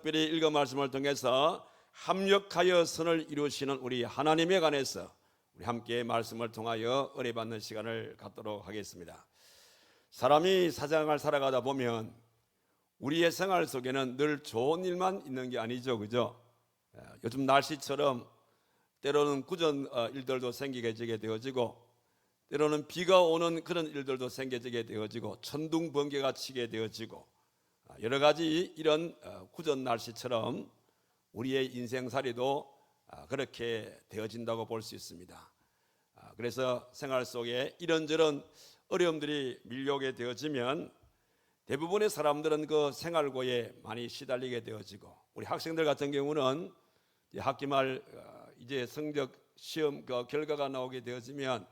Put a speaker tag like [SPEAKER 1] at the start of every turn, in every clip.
[SPEAKER 1] 특별히 읽은 말씀을 통해서 합력하여 선을 이루시는 우리 하나님에 관해서 우리 함께 말씀을 통하여 은혜 받는 시간을 갖도록 하겠습니다. 사람이 사장을 살아가다 보면 우리의 생활 속에는 늘 좋은 일만 있는 게 아니죠, 그죠? 요즘 날씨처럼 때로는 구전 일들도 생기게 되어지고, 때로는 비가 오는 그런 일들도 생기게 되어지고, 천둥 번개가 치게 되어지고, 여러 가지 이런 구전 날씨처럼 우리의 인생살이도 그렇게 되어진다고 볼 수 있습니다. 그래서 생활 속에 이런저런 어려움들이 밀려오게 되어지면 대부분의 사람들은 그 생활고에 많이 시달리게 되어지고, 우리 학생들 같은 경우는 학기 말 이제 성적 시험 결과가 나오게 되어지면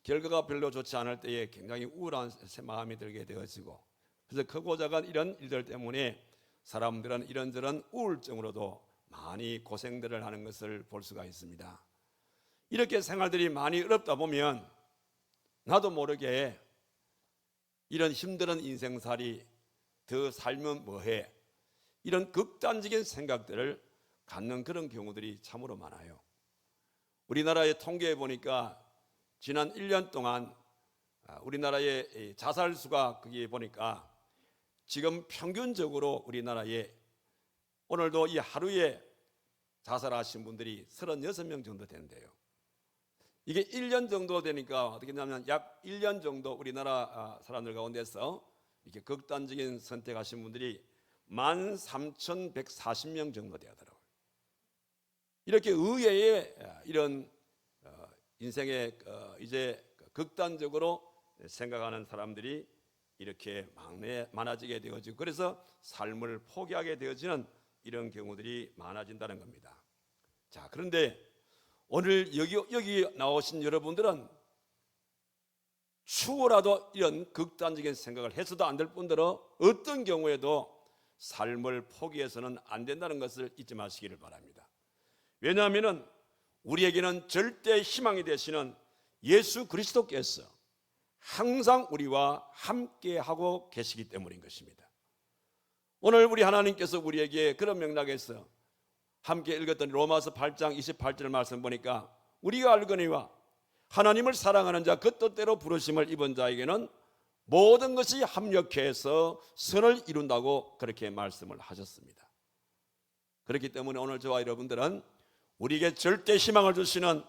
[SPEAKER 1] 결과가 별로 좋지 않을 때에 굉장히 우울한 마음이 들게 되어지고, 그래서 크고 작은 이런 일들 때문에 사람들은 이런저런 우울증으로도 많이 고생들을 하는 것을 볼 수가 있습니다. 이렇게 생활들이 많이 어렵다 보면 나도 모르게 이런 힘든 인생살이 더 살면 뭐해, 이런 극단적인 생각들을 갖는 그런 경우들이 참으로 많아요. 우리나라의 통계에 보니까 지난 1년 동안 우리나라의 자살 수가 거기에 보니까 지금 평균적으로 우리나라에 오늘도 이 하루에 자살하신 분들이 36명 정도 되는데요. 이게 1년 정도 되니까 어떻게 되냐면 약 1년 정도 우리나라 사람들 가운데서 이렇게 극단적인 선택하신 분들이 13,140명 정도 되더라고요. 이렇게 의외의 이런 인생에 이제 극단적으로 생각하는 사람들이 이렇게 많아지게 되어지고, 그래서 삶을 포기하게 되어지는 이런 경우들이 많아진다는 겁니다. 자, 그런데 오늘 여기 나오신 여러분들은 추후라도 이런 극단적인 생각을 해서도 안 될 뿐더러 어떤 경우에도 삶을 포기해서는 안 된다는 것을 잊지 마시기를 바랍니다. 왜냐하면 우리에게는 절대 희망이 되시는 예수 그리스도께서 항상 우리와 함께하고 계시기 때문인 것입니다. 오늘 우리 하나님께서 우리에게 그런 맥락에서 함께 읽었던 로마서 8장 28절 말씀 보니까, 우리가 알거니와 하나님을 사랑하는 자 그 뜻대로 부르심을 입은 자에게는 모든 것이 합력해서 선을 이룬다고 그렇게 말씀을 하셨습니다. 그렇기 때문에 오늘 저와 여러분들은 우리에게 절대 희망을 주시는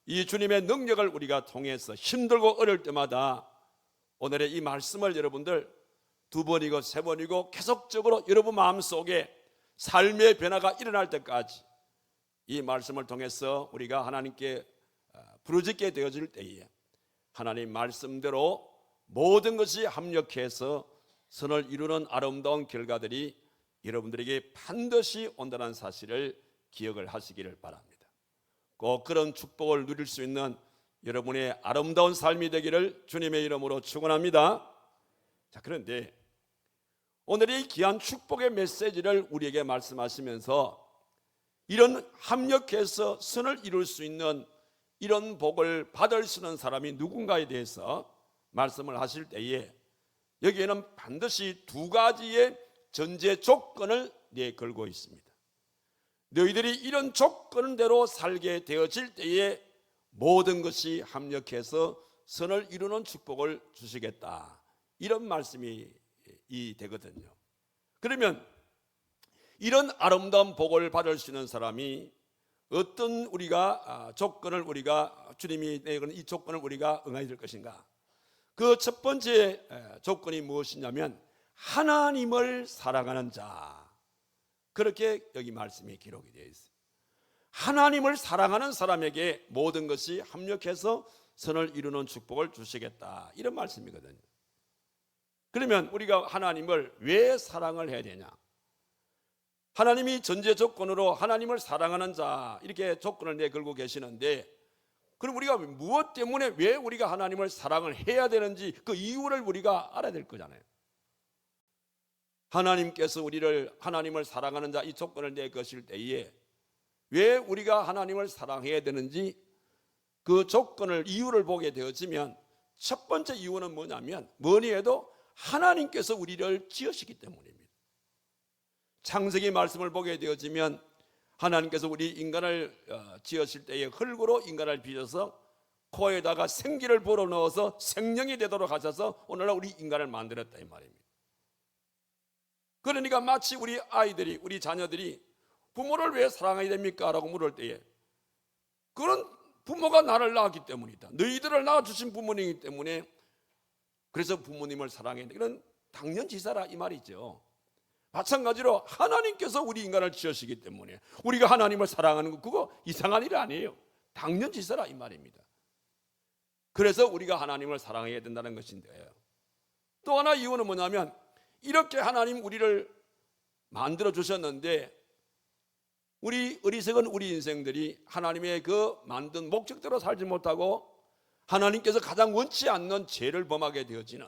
[SPEAKER 1] 이 주님의 능력을 우리가 통해서 힘들고 어려울 때마다 오늘의 이 말씀을 여러분들 2번이고 3번이고 계속적으로 여러분 마음속에 삶의 변화가 일어날 때까지 이 말씀을 통해서 우리가 하나님께 부르짖게 되어질 때에 하나님 말씀대로 모든 것이 합력해서 선을 이루는 아름다운 결과들이 여러분들에게 반드시 온다는 사실을 기억을 하시기를 바랍니다. 꼭 그런 축복을 누릴 수 있는 여러분의 아름다운 삶이 되기를 주님의 이름으로 축원합니다. 자, 그런데 오늘 이 귀한 축복의 메시지를 우리에게 말씀하시면서 이런 합력해서 선을 이룰 수 있는 이런 복을 받을 수 있는 사람이 누군가에 대해서 말씀을 하실 때에 여기에는 반드시 2가지의 전제 조건을 내걸고 있습니다. 너희들이 이런 조건대로 살게 되어질 때에 모든 것이 합력해서 선을 이루는 축복을 주시겠다, 이런 말씀이 되거든요. 그러면 이런 아름다운 복을 받을 수 있는 사람이 어떤 조건을 주님이 내건 이 조건을 우리가 응해야 될 것인가? 그 첫 번째 조건이 무엇이냐면 하나님을 사랑하는 자, 그렇게 여기 말씀이 기록이 되어 있어요. 하나님을 사랑하는 사람에게 모든 것이 합력해서 선을 이루는 축복을 주시겠다, 이런 말씀이거든요. 그러면 우리가 하나님을 왜 사랑을 해야 되냐? 하나님이 전제 조건으로 하나님을 사랑하는 자, 이렇게 조건을 내걸고 계시는데, 그럼 우리가 무엇 때문에 왜 우리가 하나님을 사랑을 해야 되는지 그 이유를 우리가 알아야 될 거잖아요. 하나님께서 우리를 하나님을 사랑하는 자 이 조건을 내거실 때에 왜 우리가 하나님을 사랑해야 되는지 그 이유를 보게 되어지면 첫 번째 이유는 뭐냐면 뭐니 해도 하나님께서 우리를 지으시기 때문입니다. 창세기 말씀을 보게 되어지면 하나님께서 우리 인간을 지으실 때에 흙으로 인간을 빚어서 코에다가 생기를 불어넣어서 생명이 되도록 하셔서 오늘날 우리 인간을 만들었다 이 말입니다. 그러니까 마치 우리 아이들이, 우리 자녀들이 부모를 왜 사랑해야 됩니까? 라고 물을 때에 그런 부모가 나를 낳았기 때문이다. 너희들을 낳아주신 부모님이기 때문에 그래서 부모님을 사랑해야 돼. 이런 당연지사라 이 말이죠. 마찬가지로 하나님께서 우리 인간을 지으시기 때문에 우리가 하나님을 사랑하는 거 그거 이상한 일 아니에요. 당연지사라 이 말입니다. 그래서 우리가 하나님을 사랑해야 된다는 것인데요. 또 하나 이유는 뭐냐면 이렇게 하나님 우리를 만들어 주셨는데 우리 어리석은 우리 인생들이 하나님의 그 만든 목적대로 살지 못하고 하나님께서 가장 원치 않는 죄를 범하게 되어지는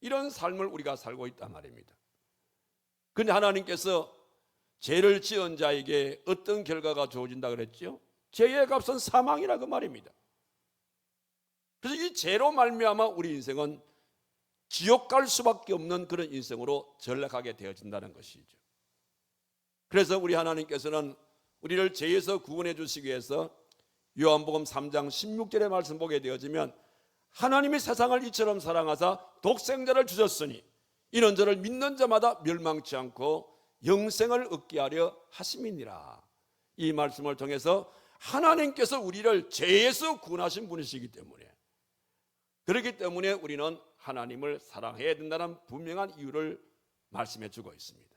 [SPEAKER 1] 이런 삶을 우리가 살고 있단 말입니다. 그런데 하나님께서 죄를 지은 자에게 어떤 결과가 주어진다 그랬죠? 죄의 값은 사망이라 그 말입니다. 그래서 이 죄로 말미암아 우리 인생은 지옥 갈 수밖에 없는 그런 인생으로 전락하게 되어진다는 것이죠. 그래서 우리 하나님께서는 우리를 죄에서 구원해 주시기 위해서 요한복음 3장 16절의 말씀 보게 되어지면 하나님이 세상을 이처럼 사랑하사 독생자를 주셨으니 이런 저를 믿는 자마다 멸망치 않고 영생을 얻게 하려 하심이니라. 이 말씀을 통해서 하나님께서 우리를 죄에서 구원하신 분이시기 때문에 그렇기 때문에 우리는 하나님을 사랑해야 된다는 분명한 이유를 말씀해 주고 있습니다.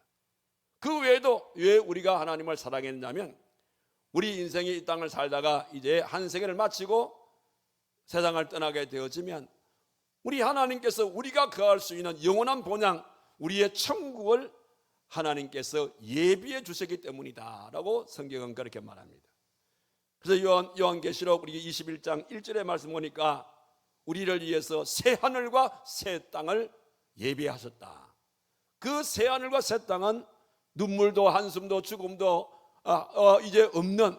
[SPEAKER 1] 그 외에도 왜 우리가 하나님을 사랑했냐면 우리 인생이 이 땅을 살다가 이제 한 세계를 마치고 세상을 떠나게 되어지면 우리 하나님께서 우리가 거할 수 있는 영원한 본향 우리의 천국을 하나님께서 예비해 주셨기 때문이다 라고 성경은 그렇게 말합니다. 그래서 요한계시록 우리 21장 1절의 말씀 보니까 우리를 위해서 새 하늘과 새 땅을 예비하셨다. 그 새 하늘과 새 땅은 눈물도 한숨도 죽음도 이제 없는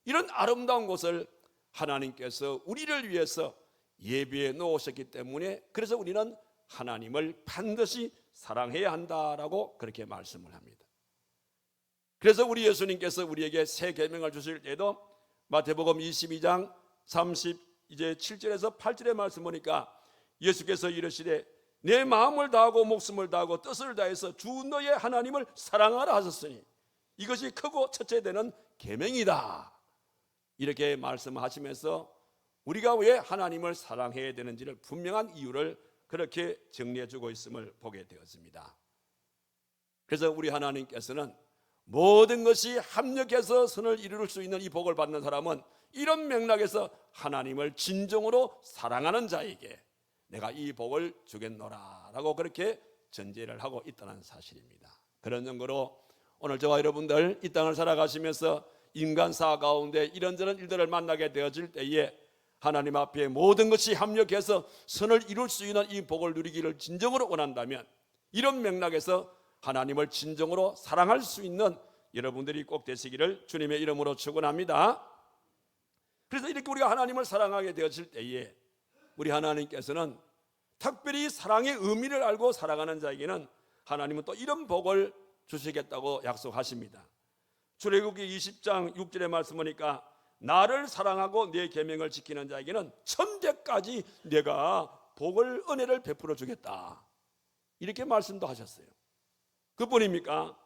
[SPEAKER 1] 이런 아름다운 곳을 하나님께서 우리를 위해서 예비해 놓으셨기 때문에 그래서 우리는 하나님을 반드시 사랑해야 한다라고 그렇게 말씀을 합니다. 그래서 우리 예수님께서 우리에게 새 계명을 주실 때도 마태복음 22장 37절에서 8절의 말씀 보니까 예수께서 이르시되 내 마음을 다하고 목숨을 다하고 뜻을 다해서 주 너의 하나님을 사랑하라 하셨으니 이것이 크고 첫째 되는 계명이다. 이렇게 말씀하시면서 우리가 왜 하나님을 사랑해야 되는지를 분명한 이유를 그렇게 정리해 주고 있음을 보게 되었습니다. 그래서 우리 하나님께서는 모든 것이 합력해서 선을 이룰 수 있는 이 복을 받는 사람은 이런 맥락에서 하나님을 진정으로 사랑하는 자에게 내가 이 복을 주겠노라 라고 그렇게 전제를 하고 있다는 사실입니다. 그런 연고로 오늘 저와 여러분들 이 땅을 살아가시면서 인간사 가운데 이런저런 일들을 만나게 되어질 때에 하나님 앞에 모든 것이 합력해서 선을 이룰 수 있는 이 복을 누리기를 진정으로 원한다면 이런 맥락에서 하나님을 진정으로 사랑할 수 있는 여러분들이 꼭 되시기를 주님의 이름으로 축원합니다. 그래서 이렇게 우리가 하나님을 사랑하게 되어질 때에 우리 하나님께서는 특별히 사랑의 의미를 알고 살아가는 자에게는 하나님은 또 이런 복을 주시겠다고 약속하십니다. 출애굽기 20장 6절의 말씀 보니까 나를 사랑하고 내 계명을 지키는 자에게는 천대까지 내가 복을 은혜를 베풀어 주겠다. 이렇게 말씀도 하셨어요. 그뿐입니까?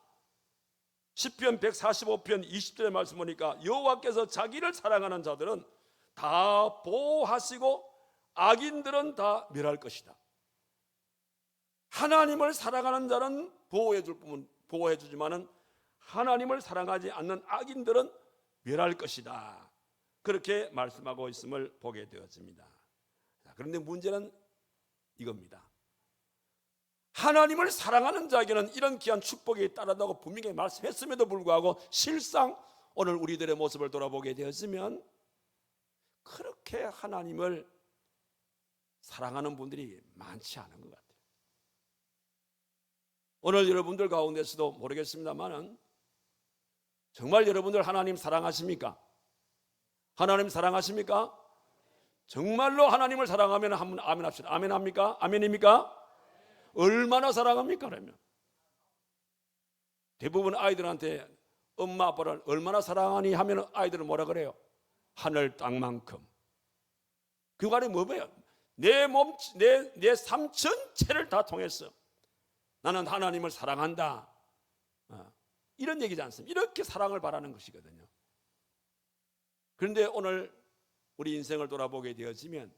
[SPEAKER 1] 시편 145편 20절의 말씀 보니까 여호와께서 자기를 사랑하는 자들은 다 보호하시고 악인들은 다 멸할 것이다. 하나님을 사랑하는 자는 보호해 주지만은 하나님을 사랑하지 않는 악인들은 멸할 것이다. 그렇게 말씀하고 있음을 보게 되었습니다. 그런데 문제는 이겁니다. 하나님을 사랑하는 자에게는 이런 귀한 축복이 따른다고 분명히 말씀했음에도 불구하고 실상 오늘 우리들의 모습을 돌아보게 되었으면 그렇게 하나님을 사랑하는 분들이 많지 않은 것 같아요. 오늘 여러분들 가운데서도 모르겠습니다만은 정말 여러분들 하나님 사랑하십니까? 하나님 사랑하십니까? 정말로 하나님을 사랑하면 한번 아멘 합시다. 아멘 합니까? 아멘입니까? 얼마나 사랑합니까? 그러면 대부분 아이들한테 엄마 아빠를 얼마나 사랑하니 하면 아이들은 뭐라 그래요? 하늘 땅만큼. 그 말이 뭐예요? 내 삶 전체를 다 통해서 나는 하나님을 사랑한다, 이런 얘기지 않습니까? 이렇게 사랑을 바라는 것이거든요. 그런데 오늘 우리 인생을 돌아보게 되어지면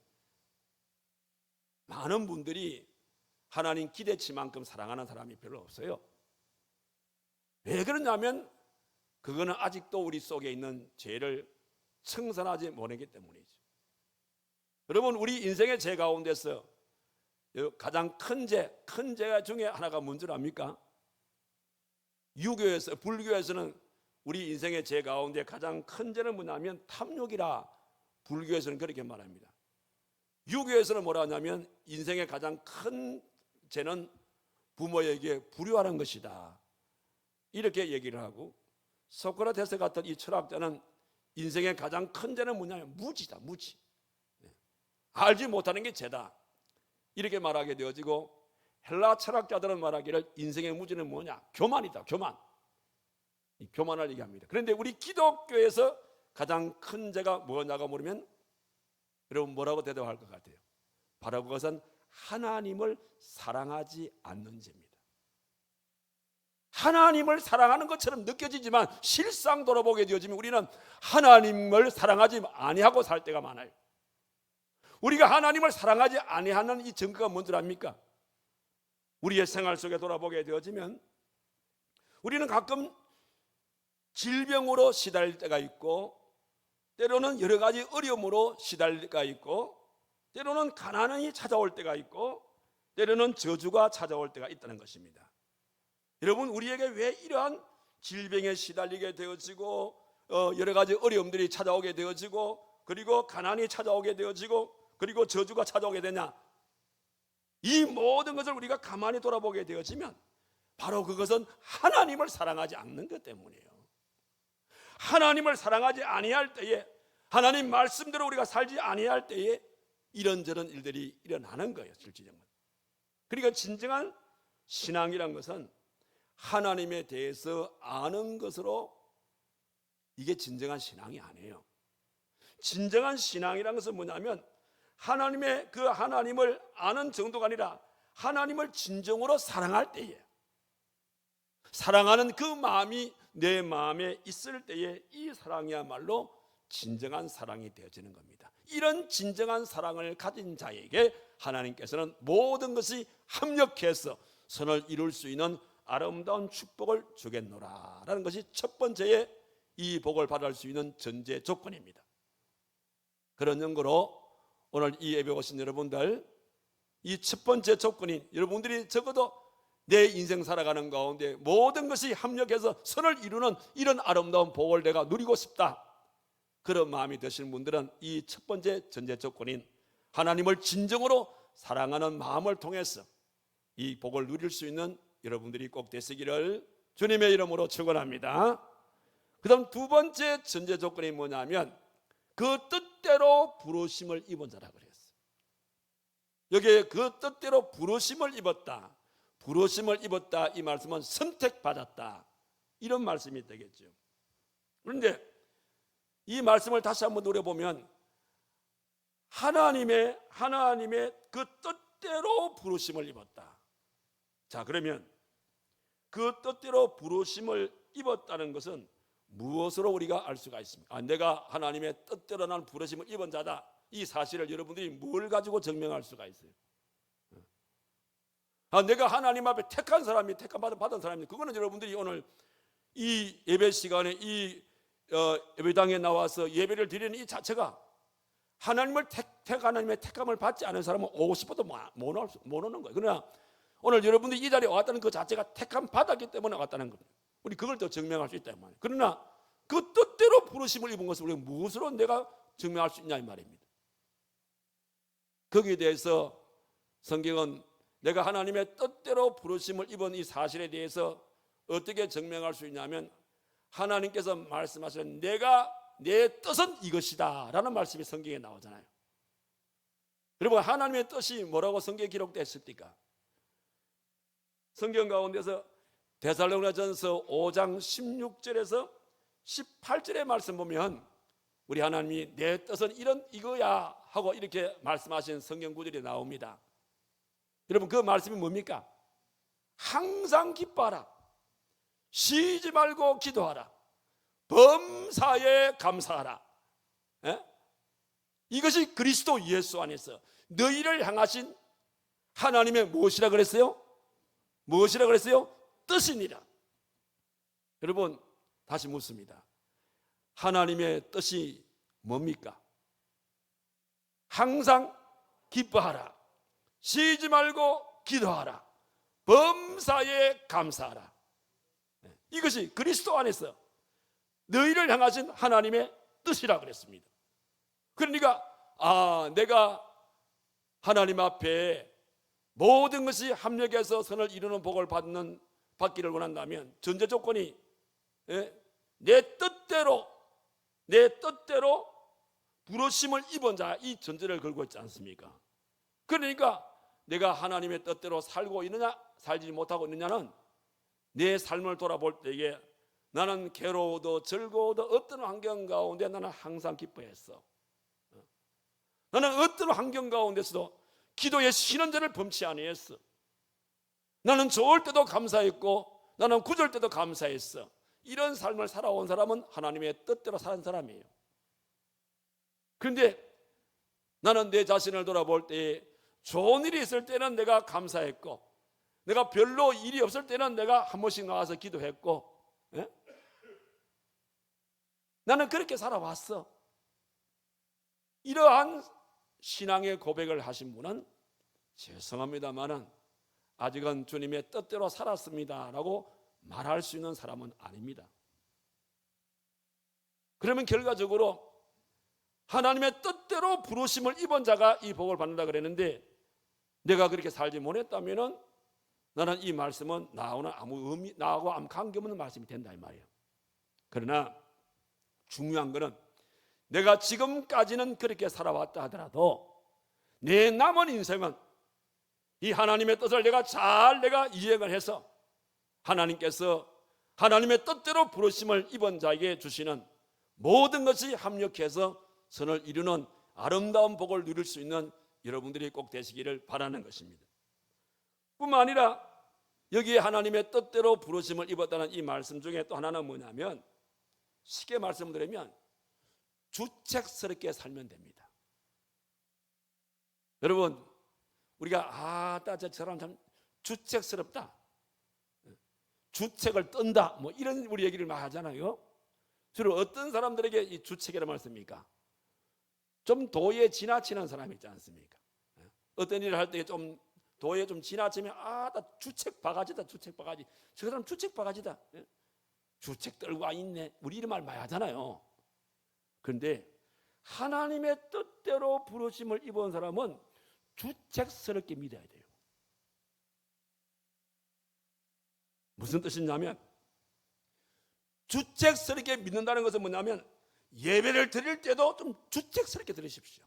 [SPEAKER 1] 많은 분들이 하나님 기대치만큼 사랑하는 사람이 별로 없어요. 왜 그러냐면 그거는 아직도 우리 속에 있는 죄를 청산하지 못하기 때문이죠. 여러분, 우리 인생의 죄 가운데서 가장 큰 죄 중에 하나가 뭔 줄 압니까? 불교에서는 우리 인생의 죄 가운데 가장 큰 죄는 뭐냐면 탐욕이라 불교에서는 그렇게 말합니다. 유교에서는 뭐라 하냐면 인생의 가장 큰 죄는 부모에게 불효하는 것이다, 이렇게 얘기를 하고, 소크라테스 같은 이 철학자는 인생의 가장 큰 죄는 뭐냐면 무지다, 무지. 알지 못하는 게 죄다, 이렇게 말하게 되어지고, 헬라 철학자들은 말하기를 인생의 무지는 뭐냐? 교만이다, 교만. 이 교만을 얘기합니다. 그런데 우리 기독교에서 가장 큰 죄가 뭐냐고 물으면 여러분 뭐라고 대답할 것 같아요? 바로 그것은 하나님을 사랑하지 않는 죄입니다. 하나님을 사랑하는 것처럼 느껴지지만 실상 돌아보게 되어지면 우리는 하나님을 사랑하지 아니하고 살 때가 많아요. 우리가 하나님을 사랑하지 아니하는 이 증거가 뭔 줄 압니까? 우리의 생활 속에 돌아보게 되어지면 우리는 가끔 질병으로 시달릴 때가 있고, 때로는 여러 가지 어려움으로 시달릴 때가 있고, 때로는 가난이 찾아올 때가 있고, 때로는 저주가 찾아올 때가 있다는 것입니다. 여러분, 우리에게 왜 이러한 질병에 시달리게 되어지고 여러 가지 어려움들이 찾아오게 되어지고, 그리고 가난이 찾아오게 되어지고, 그리고 저주가 찾아오게 되냐? 이 모든 것을 우리가 가만히 돌아보게 되어지면 바로 그것은 하나님을 사랑하지 않는 것 때문이에요. 하나님을 사랑하지 아니할 때에, 하나님 말씀대로 우리가 살지 아니할 때에 이런저런 일들이 일어나는 거예요, 실질적으로. 그러니까 진정한 신앙이란 것은 하나님에 대해서 아는 것으로, 이게 진정한 신앙이 아니에요. 진정한 신앙이란 것은 뭐냐면 하나님의 그 하나님을 아는 정도가 아니라 하나님을 진정으로 사랑할 때에, 사랑하는 그 마음이 내 마음에 있을 때에 이 사랑이야말로 진정한 사랑이 되어지는 겁니다. 이런 진정한 사랑을 가진 자에게 하나님께서는 모든 것이 합력해서 선을 이룰 수 있는 아름다운 축복을 주겠노라 라는 것이 첫 번째의 이 복을 받을 수 있는 전제 조건입니다. 그런 연고로 오늘 이 예배 오신 여러분들, 이 첫 번째 조건인 여러분들이 적어도 내 인생 살아가는 가운데 모든 것이 합력해서 선을 이루는 이런 아름다운 복을 내가 누리고 싶다, 그런 마음이 드시는 분들은 이 첫 번째 전제 조건인 하나님을 진정으로 사랑하는 마음을 통해서 이 복을 누릴 수 있는 여러분들이 꼭 되시기를 주님의 이름으로 축원합니다. 그 다음 두 번째 전제 조건이 뭐냐면 그 뜻대로 부르심을 입은 자라 그랬어요. 여기에 그 뜻대로 부르심을 입었다, 부르심을 입었다, 이 말씀은 선택받았다, 이런 말씀이 되겠죠. 그런데 이 말씀을 다시 한번 노려보면 하나님의 그 뜻대로 부르심을 입었다. 자, 그러면 그 뜻대로 부르심을 입었다는 것은 무엇으로 우리가 알 수가 있습니까? 내가 하나님의 뜻대로 난 부르심을 입은 자다, 이 사실을 여러분들이 뭘 가지고 증명할 수가 있어요? 내가 하나님 앞에 택한 사람이, 택한 받은 사람이, 그거는 여러분들이 오늘 이 예배 시간에 이 예배당에 나와서 예배를 드리는 이 자체가 하나님의 택함을 받지 않은 사람은 오고 싶어도 못 오는 거예요. 그러나 오늘 여러분들이 이 자리에 왔다는 그 자체가 택함 받았기 때문에 왔다는 겁니다. 우리 그걸 더 증명할 수 있다 이 말이에요. 그러나 그 뜻대로 부르심을 입은 것을 우리가 무엇으로 내가 증명할 수 있냐 이 말입니다. 거기에 대해서 성경은 내가 하나님의 뜻대로 부르심을 입은 이 사실에 대해서 어떻게 증명할 수 있냐면 하나님께서 말씀하시는 내가 내 뜻은 이것이다 라는 말씀이 성경에 나오잖아요. 여러분, 하나님의 뜻이 뭐라고 성경에 기록되어 있습니까? 성경 가운데서 데살로니가전서 5장 16절에서 18절의 말씀 보면 우리 하나님이 내 뜻은 이거야 하고 이렇게 말씀하신 성경 구절이 나옵니다. 여러분, 그 말씀이 뭡니까? 항상 기뻐하라, 쉬지 말고 기도하라, 범사에 감사하라. 에? 이것이 그리스도 예수 안에서 너희를 향하신 하나님의 무엇이라 그랬어요? 무엇이라 그랬어요? 뜻이니라. 여러분, 다시 묻습니다. 하나님의 뜻이 뭡니까? 항상 기뻐하라, 쉬지 말고 기도하라, 범사에 감사하라. 이것이 그리스도 안에서 너희를 향하신 하나님의 뜻이라 그랬습니다. 그러니까 내가 하나님 앞에 모든 것이 합력해서 선을 이루는 복을 받기를 원한다면 전제 조건이 내 뜻대로 부르심을 입은 자, 이 전제를 걸고 있지 않습니까? 그러니까 내가 하나님의 뜻대로 살고 있느냐 살지 못하고 있느냐는 내 삶을 돌아볼 때에 나는 괴로워도 즐거워도 어떤 환경 가운데 나는 항상 기뻐했어. 나는 어떤 환경 가운데서도 기도의 신원제를 범치 아니했어. 나는 좋을 때도 감사했고 나는 구절 때도 감사했어. 이런 삶을 살아온 사람은 하나님의 뜻대로 사는 사람이에요. 그런데 나는 내 자신을 돌아볼 때 좋은 일이 있을 때는 내가 감사했고, 내가 별로 일이 없을 때는 내가 한 번씩 나와서 기도했고, 나는 그렇게 살아왔어. 이러한 신앙의 고백을 하신 분은 죄송합니다만은 아직은 주님의 뜻대로 살았습니다라고 말할 수 있는 사람은 아닙니다. 그러면 결과적으로 하나님의 뜻대로 부르심을 입은 자가 이 복을 받는다 그랬는데, 내가 그렇게 살지 못했다면은 나는 이 말씀은 나하고는 나하고 아무 관계없는 말씀이 된다 이 말이에요. 그러나 중요한 것은 내가 지금까지는 그렇게 살아왔다 하더라도 내 남은 인생은 이 하나님의 뜻을 내가 이행을 해서 하나님께서 하나님의 뜻대로 부르심을 입은 자에게 주시는 모든 것이 합력해서 선을 이루는 아름다운 복을 누릴 수 있는 여러분들이 꼭 되시기를 바라는 것입니다. 뿐만 아니라 여기에 하나님의 뜻대로 부르심을 입었다는 이 말씀 중에 또 하나는 뭐냐면, 쉽게 말씀드리면 주책스럽게 살면 됩니다. 여러분, 우리가 저 사람 참 주책스럽다, 주책을 떤다, 뭐 이런 우리 얘기를 많이 하잖아요. 주로 어떤 사람들에게 이 주책이라는 말 씁니까? 좀 도에 지나치는 사람이 있지 않습니까? 어떤 일을 할 때 좀 도에 좀 지나치면 나 주책 바가지다, 주책 바가지. 저 사람 주책 바가지다. 주책 떨고 있네. 우리 이런 말 많이 하잖아요. 그런데 하나님의 뜻대로 부르심을 입은 사람은 주책스럽게 믿어야 돼요. 무슨 뜻이냐면, 주책스럽게 믿는다는 것은 뭐냐면 예배를 드릴 때도 좀 주책스럽게 드리십시오.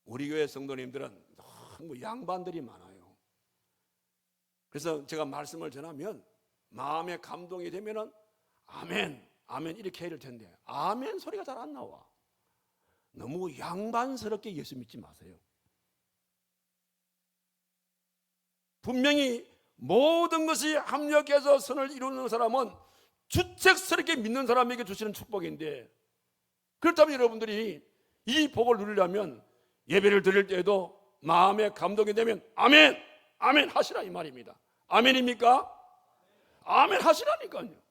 [SPEAKER 1] 우리 교회 성도님들은 너무 양반들이 많아요. 그래서 제가 말씀을 전하면 마음에 감동이 되면은 아멘, 아멘 이렇게 해야 될 텐데 아멘 소리가 잘 안 나와. 너무 양반스럽게 예수 믿지 마세요. 분명히 모든 것이 합력해서 선을 이루는 사람은 주책스럽게 믿는 사람에게 주시는 축복인데, 그렇다면 여러분들이 이 복을 누리려면 예배를 드릴 때에도 마음에 감동이 되면 아멘, 아멘 하시라 이 말입니다. 아멘입니까? 아멘 하시라니까요.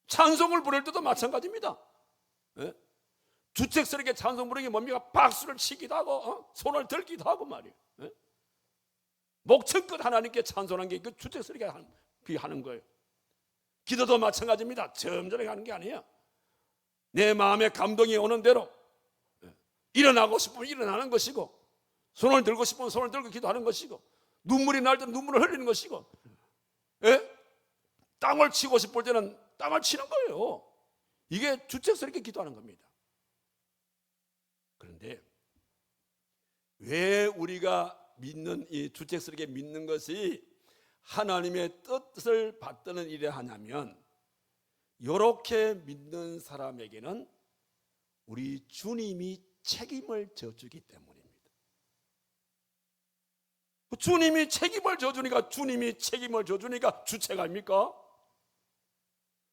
[SPEAKER 1] 찬송을 부를 때도 마찬가지입니다. 주책스럽게 찬송 부르는 게 뭡니까? 박수를 치기도 하고 손을 들기도 하고 말이에요. 목청껏 하나님께 찬송하는 게 그 주책스럽게 하는 거예요. 기도도 마찬가지입니다. 점잖게 하는 게 아니에요. 내 마음에 감동이 오는 대로 일어나고 싶으면 일어나는 것이고, 손을 들고 싶으면 손을 들고 기도하는 것이고, 눈물이 날 때는 눈물을 흘리는 것이고, 땅을 치고 싶을 때는 땅을 치는 거예요. 이게 주책스럽게 기도하는 겁니다. 그런데 왜 우리가 믿는 이 주책스럽게 믿는 것이 하나님의 뜻을 받드는 일에 하냐면, 이렇게 믿는 사람에게는 우리 주님이 책임을 져주기 때문입니다. 주님이 책임을 져주니까, 주님이 책임을 져주니까 주책 아닙니까?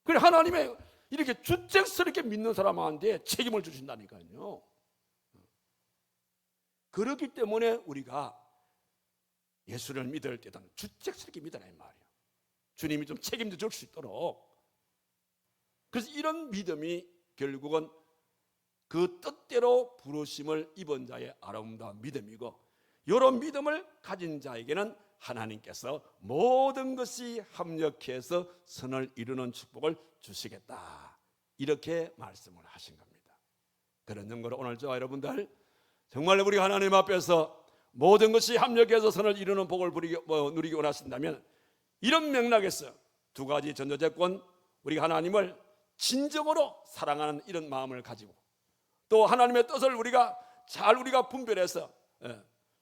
[SPEAKER 1] 그래, 하나님의 이렇게 주책스럽게 믿는 사람한테 책임을 주신다니까요. 그렇기 때문에 우리가 예수를 믿을 때는 주책스럽게 믿으라 이 말이에요. 주님이 좀 책임져 줄 수 있도록. 그래서 이런 믿음이 결국은 그 뜻대로 부르심을 입은 자의 아름다운 믿음이고, 이런 믿음을 가진 자에게는 하나님께서 모든 것이 합력해서 선을 이루는 축복을 주시겠다, 이렇게 말씀을 하신 겁니다. 그런 증거로 오늘 저와 여러분들 정말 우리 하나님 앞에서 모든 것이 합력해서 선을 이루는 복을 누리기 원하신다면, 이런 맥락에서 두 가지 전조조건, 우리 하나님을 진정으로 사랑하는 이런 마음을 가지고, 또 하나님의 뜻을 우리가 분별해서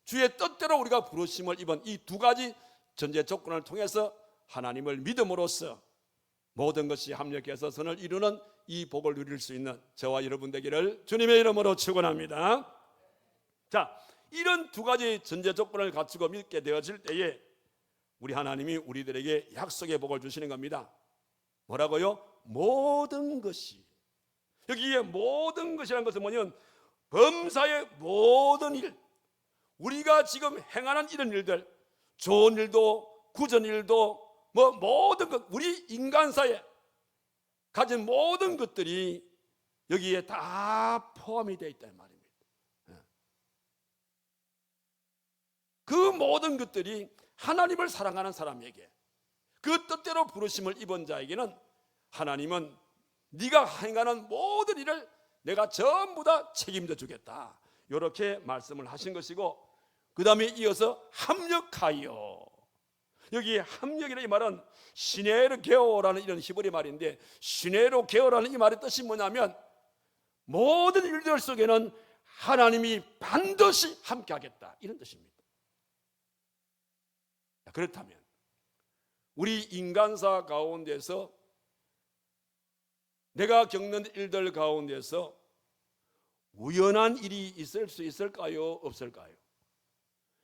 [SPEAKER 1] 주의 뜻대로 우리가 부르심을 입은 이 두 가지 전제 조건을 통해서 하나님을 믿음으로써 모든 것이 합력해서 선을 이루는 이 복을 누릴 수 있는 저와 여러분 되기를 주님의 이름으로 축원합니다. 자, 이런 두 가지 전제 조건을 갖추고 믿게 되어질 때에 우리 하나님이 우리들에게 약속의 복을 주시는 겁니다. 뭐라고요? 모든 것이. 여기에 모든 것이라는 것은 뭐냐면 범사의 모든 일, 우리가 지금 행하는 이런 일들, 좋은 일도 구전 일도 모든 것, 우리 인간사에 가진 모든 것들이 여기에 다 포함이 되어 있단 말입니다. 그 모든 것들이 하나님을 사랑하는 사람에게, 그 뜻대로 부르심을 입은 자에게는 하나님은 네가 행하는 모든 일을 내가 전부 다 책임져 주겠다, 이렇게 말씀을 하신 것이고, 그 다음에 이어서 합력하여. 여기 합력이라는 이 말은 시네르게오라는 이런 히브리 말인데, 시네르게오라는 이 말의 뜻이 뭐냐면 모든 일들 속에는 하나님이 반드시 함께하겠다, 이런 뜻입니다. 그렇다면 우리 인간사 가운데서 내가 겪는 일들 가운데서 우연한 일이 있을 수 있을까요? 없을까요?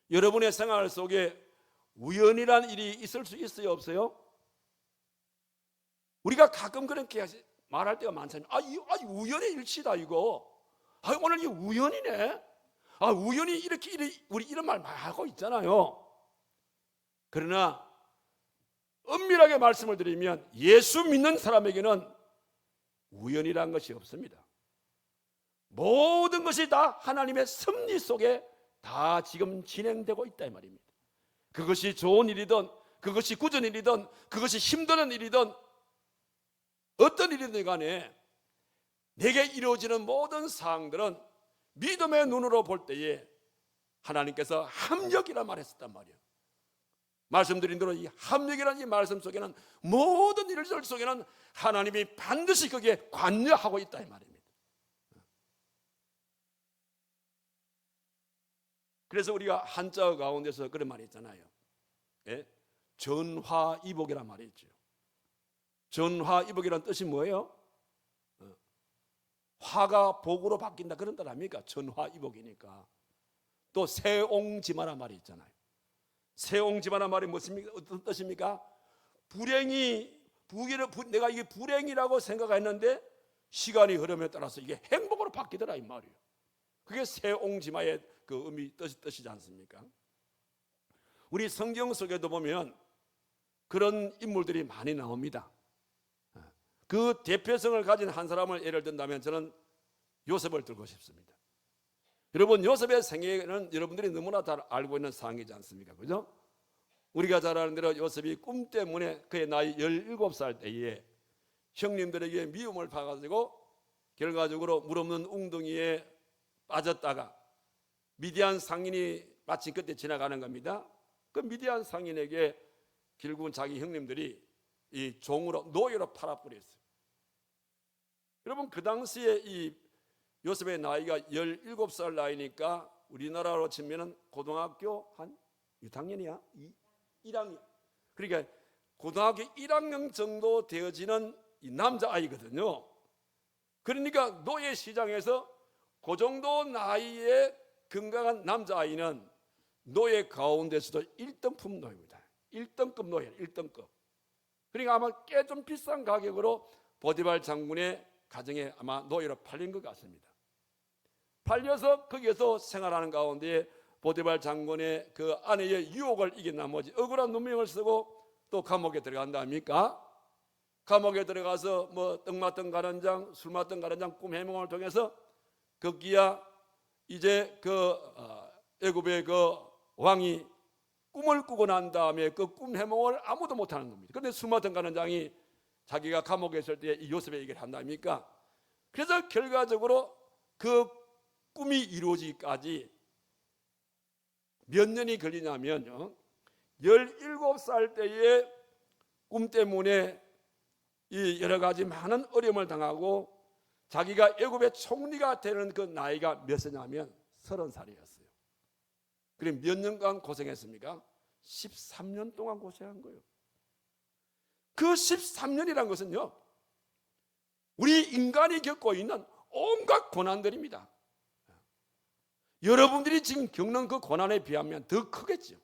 [SPEAKER 1] 여러분의 생활 속에 우연이란 일이 있을 수 있어요? 없어요? 우리가 가끔 그렇게 말할 때가 많잖아요. 우연의 일치다 이거. 오늘 이 우연이네. 우연히 이렇게 우리 이런 말 많이 하고 있잖아요. 그러나 엄밀하게 말씀을 드리면 예수 믿는 사람에게는 우연이란 것이 없습니다. 모든 것이 다 하나님의 섭리 속에 다 지금 진행되고 있다 이 말입니다. 그것이 좋은 일이든, 그것이 굳은 일이든, 그것이 힘드는 일이든, 어떤 일이든 간에 내게 이루어지는 모든 사항들은 믿음의 눈으로 볼 때에 하나님께서 합력이라 말했었단 말이에요. 말씀드린 대로 이 합력이라는 이 말씀 속에는, 모든 일들 속에는 하나님이 반드시 거기에 관여하고 있다 이 말입니다. 그래서 우리가 한자 가운데서 그런 말이 있잖아요. 전화이복이란 말이 있죠. 전화이복이란 뜻이 뭐예요? 화가 복으로 바뀐다, 그런 뜻 아닙니까? 전화이복이니까. 또 세옹지마란 말이 있잖아요. 세옹지마란 말이 무엇입니까? 어떤 뜻입니까? 내가 이게 불행이라고 생각했는데 시간이 흐름에 따라서 이게 행복으로 바뀌더라 이 말이에요. 그게 세옹지마의 그 의미 뜻이지 않습니까? 우리 성경 속에도 보면 그런 인물들이 많이 나옵니다. 그 대표성을 가진 한 사람을 예를 든다면 저는 요셉을 들고 싶습니다. 여러분, 요셉의 생애는 여러분들이 너무나 잘 알고 있는 사항이지 않습니까? 그죠? 우리가 잘 아는 대로 요셉이 꿈 때문에 그의 나이 17살 때에 형님들에게 미움을 받아가지고 결과적으로 물 없는 웅덩이에 빠졌다가 미디안 상인이 마침 그때 지나가는 겁니다. 그 미디안 상인에게 결국은 자기 형님들이 이 종으로, 노예로 팔아버렸어요. 여러분, 그 당시에 이 요셉의 나이가 17살 나이니까 우리나라로 치면은 고등학교 한 6학년이야? 1학년. 그러니까 고등학교 1학년 정도 되어지는 이 남자아이거든요. 그러니까 노예 시장에서 그 정도 나이의 건강한 남자아이는 노예 가운데서도 1등품 노예입니다. 1등급 노예, 1등급. 그러니까 아마 꽤 좀 비싼 가격으로 보디발 장군의 가정에 아마 노예로 팔린 것 같습니다. 팔려서 거기에서 생활하는 가운데 보디발 장군의 그 아내의 유혹을 이긴 나머지 억울한 누명을 쓰고 또 감옥에 들어간다 합니까? 감옥에 들어가서 뭐 떡 맞던 가련장, 술 맞던 가련장 꿈 해몽을 통해서 거기야 이제 그 애굽의 그 왕이 꿈을 꾸고 난 다음에 그 꿈 해몽을 아무도 못하는 겁니다. 그런데 술 맞던 가련장이 자기가 감옥에 있을 때 이 요셉의 얘기를 한다 합니까? 그래서 결과적으로 그 꿈이 이루어지기까지 몇 년이 걸리냐면요, 17살 때에 꿈 때문에 이 여러 가지 많은 어려움을 당하고 자기가 애굽의 총리가 되는 그 나이가 몇 세냐면 30살이었어요. 그럼 몇 년간 고생했습니까? 13년 동안 고생한 거예요. 그 13년이란 것은요, 우리 인간이 겪고 있는 온갖 고난들입니다. 여러분들이 지금 겪는 그 고난에 비하면 더 크겠죠.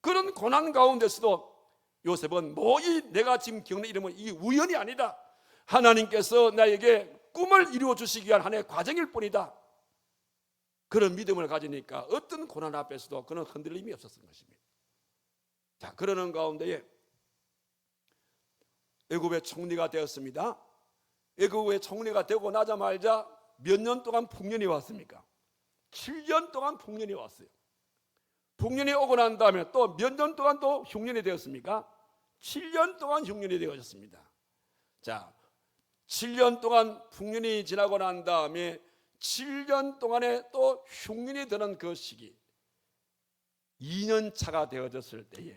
[SPEAKER 1] 그런 고난 가운데서도 요셉은 내가 지금 겪는 이름은 이 우연이 아니다. 하나님께서 나에게 꿈을 이루어 주시기 위한 하나의 과정일 뿐이다. 그런 믿음을 가지니까 어떤 고난 앞에서도 그는 흔들림이 없었던 것입니다. 자, 그러는 가운데에 애굽의 총리가 되었습니다. 애굽의 총리가 되고 나자마자 몇 년 동안 풍년이 왔습니까? 7년 동안 풍년이 왔어요. 풍년이 오고 난 다음에 또 몇 년 동안 또 흉년이 되었습니까? 7년 동안 흉년이 되어졌습니다. 자, 7년 동안 풍년이 지나고 난 다음에 7년 동안에 또 흉년이 드는 그 시기, 2년 차가 되어졌을 때에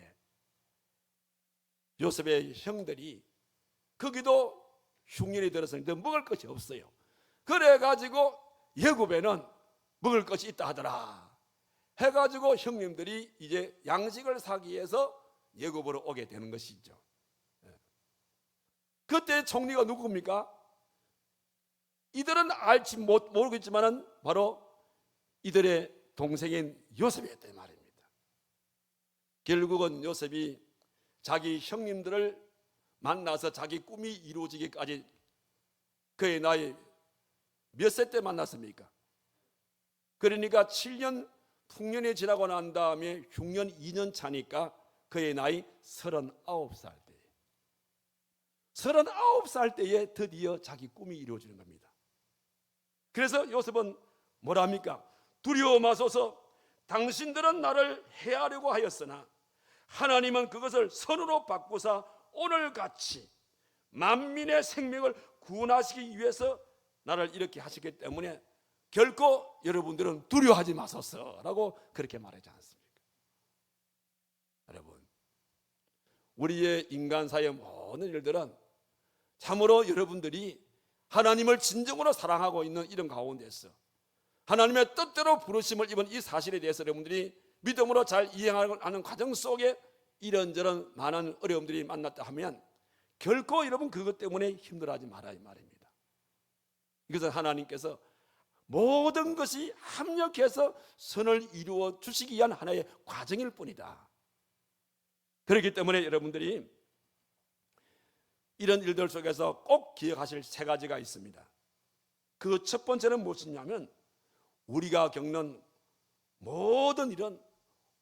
[SPEAKER 1] 요셉의 형들이 거기도 흉년이 들었으니까 먹을 것이 없어요. 그래가지고 애굽에는 먹을 것이 있다 하더라 해가지고 형님들이 이제 양식을 사기 위해서 애굽으로 오게 되는 것이죠. 그때 총리가 누굽니까? 이들은 알지 모르겠지만은 바로 이들의 동생인 요셉이었단 말입니다. 결국은 요셉이 자기 형님들을 만나서 자기 꿈이 이루어지기까지 그의 나이 몇 세 때 만났습니까? 그러니까 7년 풍년이 지나고 난 다음에 흉년 2년 차니까 그의 나이 39살 때, 39살 때에 드디어 자기 꿈이 이루어지는 겁니다. 그래서 요셉은 뭐라 합니까? 두려워 마소서. 당신들은 나를 해하려고 하였으나 하나님은 그것을 선으로 바꾸사 오늘같이 만민의 생명을 구원하시기 위해서 나를 이렇게 하시기 때문에 결코 여러분들은 두려워하지 마소서라고 그렇게 말하지 않습니까? 여러분, 우리의 인간사의 모든 일들은 참으로 여러분들이 하나님을 진정으로 사랑하고 있는 이런 가운데서 하나님의 뜻대로 부르심을 입은 이 사실에 대해서 여러분들이 믿음으로 잘 이행하는 과정 속에 이런저런 많은 어려움들이 만났다 하면 결코 여러분 그것 때문에 힘들어하지 말아야 이 말입니다. 이것은 하나님께서 모든 것이 합력해서 선을 이루어 주시기 위한 하나의 과정일 뿐이다. 그렇기 때문에 여러분들이 이런 일들 속에서 꼭 기억하실 세 가지가 있습니다. 그 첫 번째는 무엇이냐면 우리가 겪는 모든 일은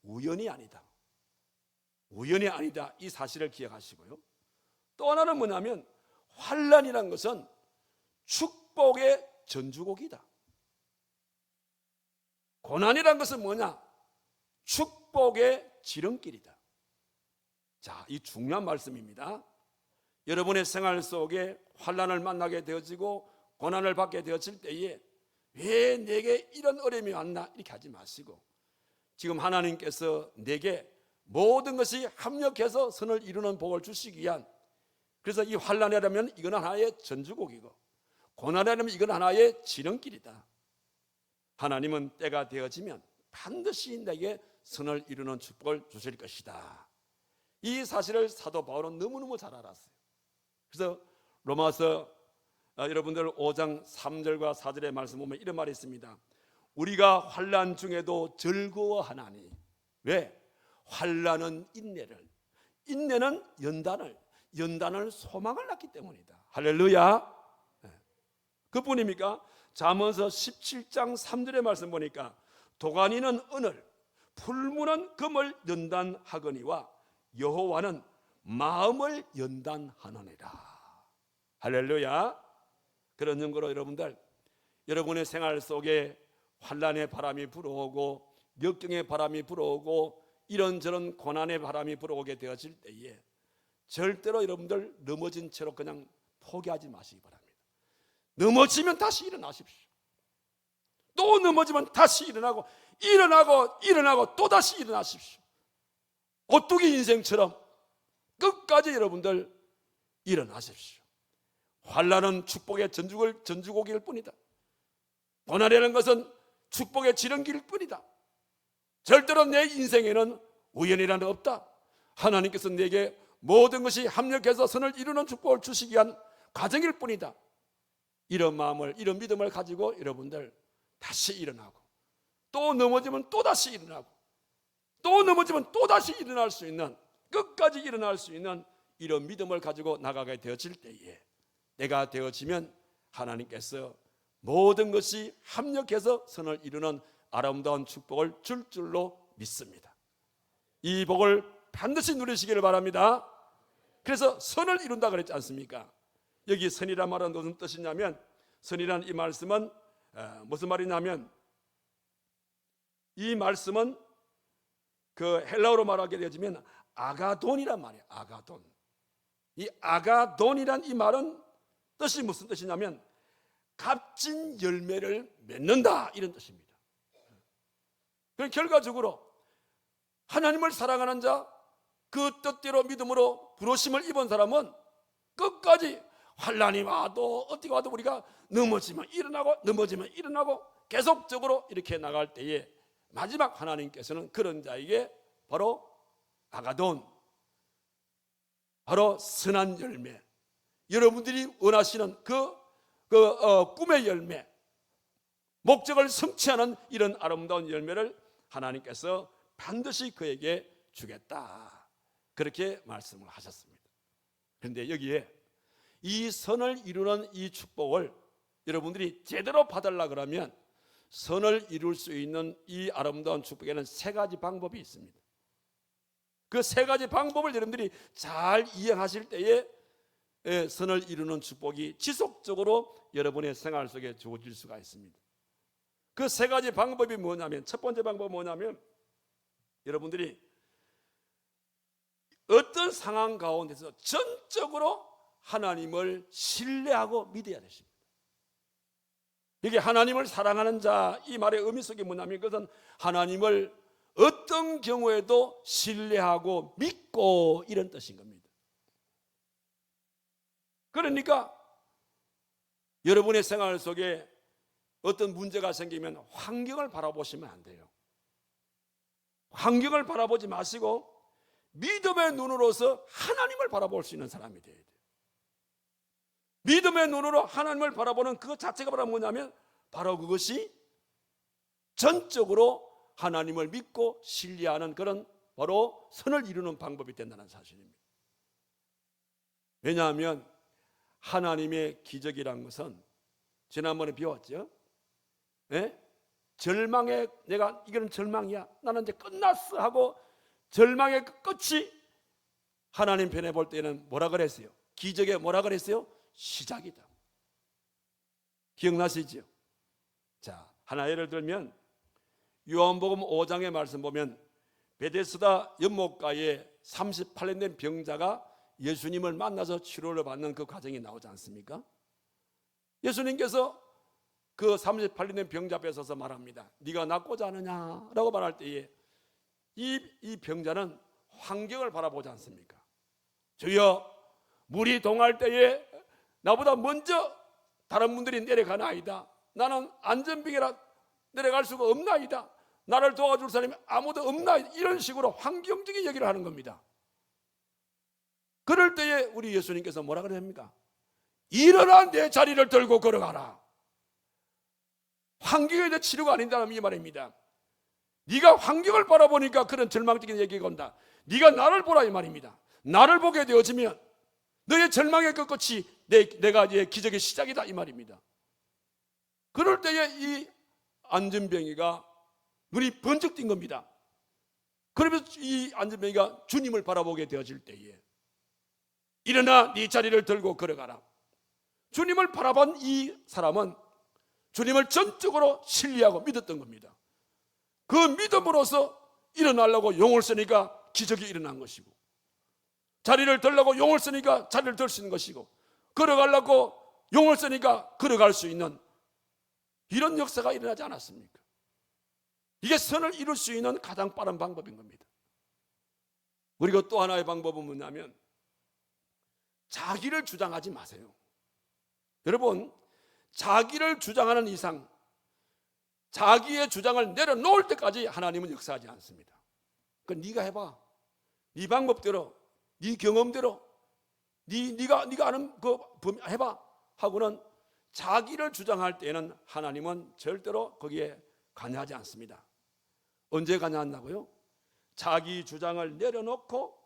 [SPEAKER 1] 우연이 아니다. 우연이 아니다. 이 사실을 기억하시고요. 또 하나는 뭐냐면 환난이란 것은 축복의 전주곡이다. 고난이란 것은 뭐냐? 축복의 지름길이다. 자, 이 중요한 말씀입니다. 여러분의 생활 속에 환난을 만나게 되어지고 고난을 받게 되었을 때에 왜 내게 이런 어려움이 왔나 이렇게 하지 마시고 지금 하나님께서 내게 모든 것이 합력해서 선을 이루는 복을 주시기 위한, 그래서 이 환난이라면 이건 하나의 전주곡이고 고난이라면 이건 하나의 지름길이다. 하나님은 때가 되어지면 반드시 내게 선을 이루는 축복을 주실 것이다. 이 사실을 사도 바울은 너무너무 잘 알았어요. 그래서 로마서 여러분들 5장 3절과 4절의 말씀 보면 이런 말이 있습니다. 우리가 환난 중에도 즐거워하나니. 왜? 환난은 인내를, 인내는 연단을, 연단은 소망을 낳기 때문이다. 할렐루야. 그뿐입니까? 잠언서 17장 3절의 말씀 보니까 도가니는 은을, 풀무는 금을 연단하거니와 여호와는 마음을 연단하느니라. 할렐루야. 그런 증거로 여러분들, 여러분의 생활 속에 환난의 바람이 불어오고 역경의 바람이 불어오고 이런저런 고난의 바람이 불어오게 되어질 때에 절대로 여러분들 넘어진 채로 그냥 포기하지 마시기 바랍니다. 넘어지면 다시 일어나십시오. 또 넘어지면 다시 일어나고 또 다시 일어나십시오. 오뚜기 인생처럼 끝까지 여러분들 일어나십시오. 환난은 축복의 전주곡일 뿐이다. 고난이라는 것은 축복의 지름길일 뿐이다. 절대로 내 인생에는 우연이라는 없다. 하나님께서 내게 모든 것이 합력해서 선을 이루는 축복을 주시기 위한 과정일 뿐이다. 이런 마음을, 이런 믿음을 가지고 여러분들 다시 일어나고, 또 넘어지면 또 다시 일어나고, 또 넘어지면 또 다시 일어날 수 있는, 끝까지 일어날 수 있는 이런 믿음을 가지고 나가게 되어질 때에 내가 되어지면 하나님께서 모든 것이 합력해서 선을 이루는 아름다운 축복을 줄 줄로 믿습니다. 이 복을 반드시 누리시기를 바랍니다. 그래서 선을 이룬다 그랬지 않습니까? 여기 선이란 말은 무슨 뜻이냐면, 선이란 이 말씀은 무슨 말이냐면, 이 말씀은 그 헬라어로 말하게 되어지면 아가돈이란 말이에요. 아가돈. 이 아가돈이란 이 말은 뜻이 무슨 뜻이냐면 값진 열매를 맺는다, 이런 뜻입니다. 그럼 결과적으로 하나님을 사랑하는 자, 그 뜻대로 믿음으로 부르심을 입은 사람은 끝까지 환난이 와도 어떻게 와도 우리가 넘어지면 일어나고 계속적으로 이렇게 나갈 때에 마지막 하나님께서는 그런 자에게 바로 아가돈, 바로 선한 열매, 여러분들이 원하시는 꿈의 열매, 목적을 성취하는 이런 아름다운 열매를 하나님께서 반드시 그에게 주겠다, 그렇게 말씀을 하셨습니다. 그런데 여기에 이 선을 이루는 이 축복을 여러분들이 제대로 받으려고 그러면 선을 이룰 수 있는 이 아름다운 축복에는 세 가지 방법이 있습니다. 그 세 가지 방법을 여러분들이 잘 이행하실 때에 선을 이루는 축복이 지속적으로 여러분의 생활 속에 주어질 수가 있습니다. 그 세 가지 방법이 뭐냐면, 첫 번째 방법은 뭐냐면, 여러분들이 어떤 상황 가운데서 전적으로 하나님을 신뢰하고 믿어야 되십니다. 이게 하나님을 사랑하는 자, 이 말의 의미 속에 뭐냐면, 그것은 하나님을 어떤 경우에도 신뢰하고 믿고, 이런 뜻인 겁니다. 그러니까 여러분의 생활 속에 어떤 문제가 생기면 환경을 바라보시면 안 돼요. 환경을 바라보지 마시고 믿음의 눈으로서 하나님을 바라볼 수 있는 사람이 되어야 돼요. 믿음의 눈으로 하나님을 바라보는 그 자체가 바로 뭐냐면, 바로 그것이 전적으로 하나님을 믿고 신뢰하는 그런 바로 선을 이루는 방법이 된다는 사실입니다. 왜냐하면 하나님의 기적이란 것은 지난번에 배웠죠. 절망에, 내가 이거는 절망이야, 나는 이제 끝났어 하고 절망의 끝이 하나님 편에 볼 때는 뭐라 그랬어요? 기적에 뭐라 그랬어요? 시작이다. 기억나시죠? 자, 하나 예를 들면 요한복음 5장의 말씀 보면 베데스다 연못가에 38년 된 병자가 예수님을 만나서 치료를 받는 그 과정이 나오지 않습니까? 예수님께서 그 38년 된 병자 앞에 서서 말합니다. 네가 낫고자 하느냐라고 말할 때에 이 병자는 환경을 바라보지 않습니까? 주여, 물이 동할 때에 나보다 먼저 다른 분들이 내려가나이다. 나는 안전병이라 내려갈 수가 없나이다. 나를 도와줄 사람이 아무도 없나이다. 이런 식으로 환경적인 얘기를 하는 겁니다. 그럴 때에 우리 예수님께서 뭐라 그럽니까? 일어나 내 자리를 들고 걸어가라. 환경에 대해 치료가 아닌다는 이 말입니다. 네가 환경을 바라보니까 그런 절망적인 얘기가 온다. 네가 나를 보라 이 말입니다. 나를 보게 되어지면 너의 절망의 끝이 내가 이제 기적의 시작이다 이 말입니다. 그럴 때에 이 안전병이가 눈이 번쩍 뜬 겁니다. 그러면서 이 안전병이가 주님을 바라보게 되어질 때에 일어나 네 자리를 들고 걸어가라. 주님을 바라본 이 사람은 주님을 전적으로 신뢰하고 믿었던 겁니다. 그 믿음으로써 일어나려고 용을 쓰니까 기적이 일어난 것이고, 자리를 들려고 용을 쓰니까 자리를 들 수 있는 것이고, 걸어가려고 용을 쓰니까 걸어갈 수 있는 이런 역사가 일어나지 않았습니까? 이게 선을 이룰 수 있는 가장 빠른 방법인 겁니다. 그리고 또 하나의 방법은 뭐냐면 자기를 주장하지 마세요. 여러분, 자기를 주장하는 이상 자기의 주장을 내려놓을 때까지 하나님은 역사하지 않습니다. 그러니까 네가 해봐. 네 방법대로, 네 경험대로, 네가 아는 그 해봐 하고는 자기를 주장할 때에는 하나님은 절대로 거기에 관여하지 않습니다. 언제 관여한다고요? 자기 주장을 내려놓고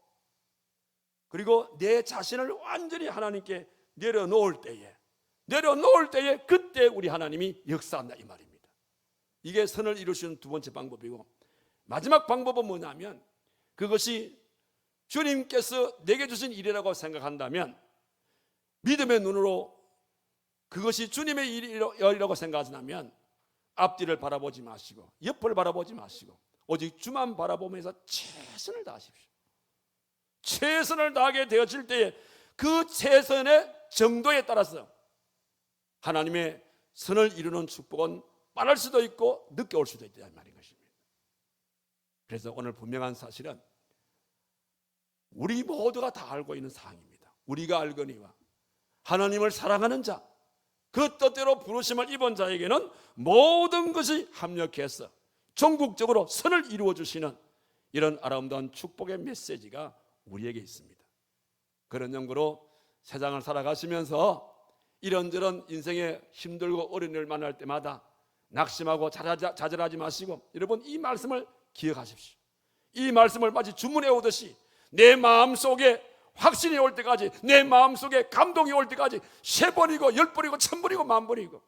[SPEAKER 1] 그리고 내 자신을 완전히 하나님께 내려놓을 때에 그때 우리 하나님이 역사한다 이 말입니다. 이게 선을 이루시는 두 번째 방법이고, 마지막 방법은 뭐냐면 그것이 주님께서 내게 주신 일이라고 생각한다면 믿음의 눈으로 그것이 주님의 일이라고 생각하시다면 앞뒤를 바라보지 마시고 옆을 바라보지 마시고 오직 주만 바라보면서 최선을 다하십시오. 최선을 다하게 되어질 때에 그 최선의 정도에 따라서 하나님의 선을 이루는 축복은 빠를 수도 있고 늦게 올 수도 있다는 말인 것입니다. 그래서 오늘 분명한 사실은 우리 모두가 다 알고 있는 사항입니다. 우리가 알거니와 하나님을 사랑하는 자, 그 뜻대로 부르심을 입은 자에게는 모든 것이 합력해서 전국적으로 선을 이루어 주시는 이런 아름다운 축복의 메시지가 우리에게 있습니다. 그런 연구로 세상을 살아가시면서 이런저런 인생에 힘들고 어려운 일을 만날 때마다 낙심하고 좌절하지 마시고 여러분 이 말씀을 기억하십시오. 이 말씀을 마치 주문해 오듯이 내 마음속에 확신이 올 때까지, 내 마음속에 감동이 올 때까지 3번이고 10번이고 1000번이고 10,000번이고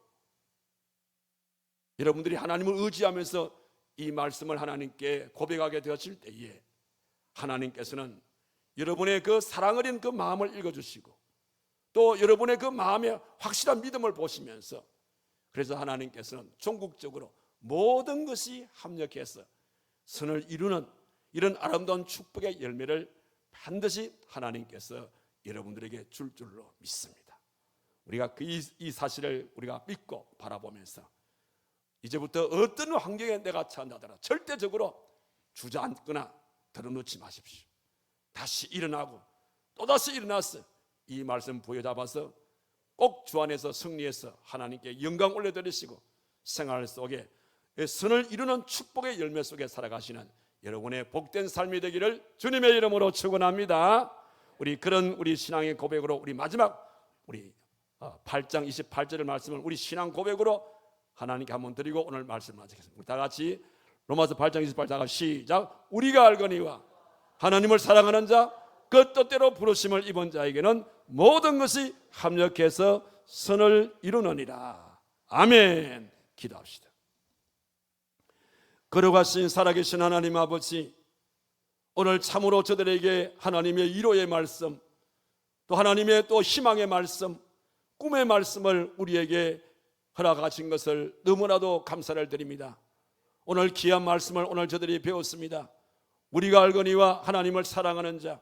[SPEAKER 1] 여러분들이 하나님을 의지하면서 이 말씀을 하나님께 고백하게 되었을 때에 하나님께서는 여러분의 그 사랑 어린 그 마음을 읽어주시고 또 여러분의 그 마음에 확실한 믿음을 보시면서 그래서 하나님께서는 전국적으로 모든 것이 합력해서 선을 이루는 이런 아름다운 축복의 열매를 반드시 하나님께서 여러분들에게 줄 줄로 믿습니다. 우리가 이 사실을 우리가 믿고 바라보면서 이제부터 어떤 환경에 내가 처한다더라 절대적으로 주저앉거나 들어놓지 마십시오. 다시 일어나고 또다시 일어나서 이 말씀 부여잡아서 꼭 주 안에서 승리해서 하나님께 영광 올려드리시고 생활 속에 선을 이루는 축복의 열매 속에 살아가시는 여러분의 복된 삶이 되기를 주님의 이름으로 축원합니다. 우리 신앙의 고백으로 우리 마지막 우리 8장 28절의 말씀을 우리 신앙 고백으로 하나님께 한번 드리고 오늘 말씀 마치겠습니다. 우리 다 같이 로마서 8장 28절 시작. 우리가 알거니와 하나님을 사랑하는 자 그 뜻대로 부르심을 입은 자에게는 모든 것이 합력해서 선을 이루느니라. 아멘. 기도합시다. 걸어가신 살아계신 하나님 아버지, 오늘 참으로 저들에게 하나님의 위로의 말씀, 또 하나님의 또 희망의 말씀, 꿈의 말씀을 우리에게 허락하신 것을 너무나도 감사를 드립니다. 오늘 귀한 말씀을 오늘 저들이 배웠습니다. 우리가 알거니와 하나님을 사랑하는 자,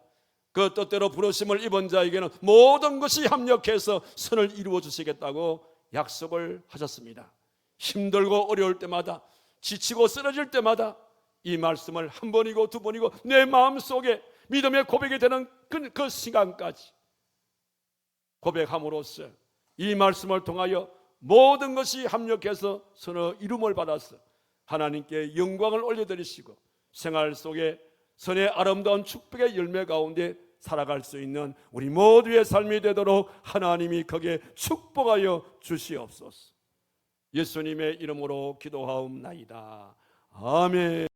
[SPEAKER 1] 그 뜻대로 부르심을 입은 자에게는 모든 것이 합력해서 선을 이루어 주시겠다고 약속을 하셨습니다. 힘들고 어려울 때마다 지치고 쓰러질 때마다 이 말씀을 한 번이고 두 번이고 내 마음속에 믿음의 고백이 되는 그 시간까지 고백함으로써 이 말씀을 통하여 모든 것이 합력해서 선을 이룸을 받았어 하나님께 영광을 올려드리시고 생활 속에 선의 아름다운 축복의 열매 가운데 살아갈 수 있는 우리 모두의 삶이 되도록 하나님이 거기에 축복하여 주시옵소서. 예수님의 이름으로 기도하옵나이다. 아멘.